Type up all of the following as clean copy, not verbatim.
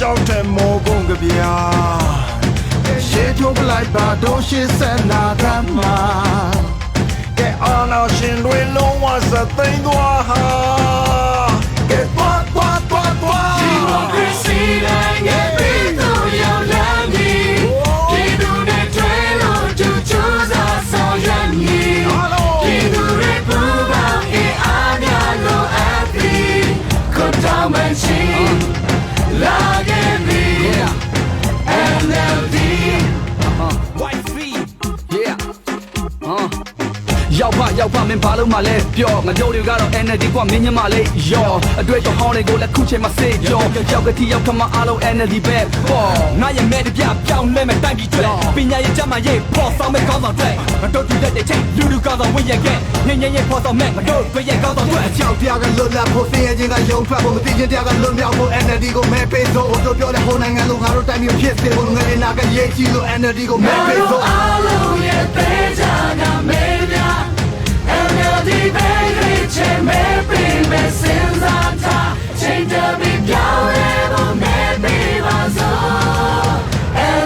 ကြောက်တဲ့မောကုန်ကြပြာရှေ့ထုတ်လိုက်ပါတော့ရှေ့ဆက်နာကမှာကဲအောင်အောင်ရှင်တွေလုံးဝစသိမ်းသွားဟာကဲသွားဒီမိုကရေစီနိုင်ငံပြည်သူရောက်လာပြီပြည်သူတွေထွေးလို့ကြိုးစားဆောင်ရွက်မည်ပြည်သူတွေပူပေါင်းအင်အားများလို့အပ်ပြီးကိုတောင်းမှချီလာခဲ့ပြီ NLD White free yeah ရောက်ပါမင်းဘာလို့မှလဲပြောငါတို့တွေကတော့ NLD กว่าမင်းညမလေးယောအတွေ့တော်ဟောင်းတွေကိုလက်ခုချိန်မှာစေးကြောရောက်ကတိရောက်ခမအားလုံး NLD ပဲပေါ့ငါရဲ့မဲ့တပြပြောင်းလဲမဲ့တိုင်းပြည်တွေပညာရေးကျမ်းမာရေးပေါ်ဆောင်မဲ့ကောင်းဆောင်တွေငါတို့တူတဲ့ချိန်လူကောင်းဆောင်ဝင်ရခဲ့ညဉ့်ညံ့ပေါ်ဆောင်မဲ့ငါတို့တွေရဲ့ကောင်းဆောင်တွေအကြောက်တရားကလွတ်လပ်ဖို့စင်ရဲ့ချင်းကယုံထွက်ဖို့မသိချင်းတရားကလွတ်မြောက်ဖို့ NLD ကိုမဲပေးစို့တို့ပြောတဲ့ဟိုနိုင်ငံလုံးငါတို့တိုင်းမျိုးဖြစ်စေဖို့ငယ်နာကရေးကြည့်လို့ NLD ကိုမဲပေးစို့အားလုံးရဲ့ပေးကြကမဲပြNLD ပဲချေမဲပေးမဲစင်စားတာချိန်တပင်ပြောင်းလဲဖို့မဲပေးပါစို့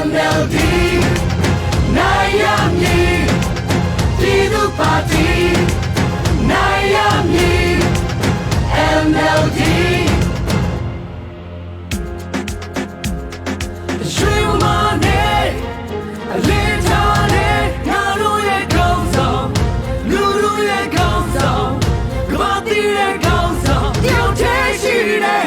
NLD နိုင်ရမည်ပြည်သူပါတီနိုင်ရမည် NLDရွှေမနဲ့အလေးထားတဲ့ငါတို့ရဲ့ကောင်းဆောင်လူတို့ရဲ့ကောင်းဆောင်ကမ္ဘာတည်ရဲ့ကောင်းဆောင်တယောက်တည်းရှိတဲ့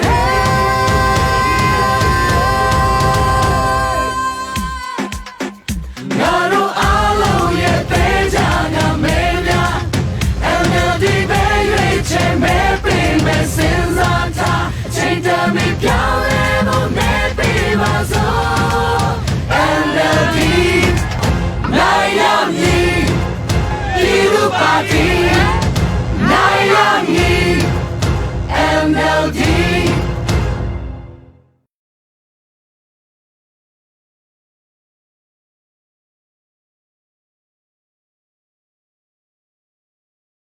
ငါတို့အားလုံးရဲ့ပေးကြကမဲများ NLD ပဲရွေးချယ်မဲပေးမဲစင်စားထားအချိန်တမီပြောင်းလဲဖို့မဲပေးပါစို့NLD နိုင်ရမည်ပြည်သူပါတီ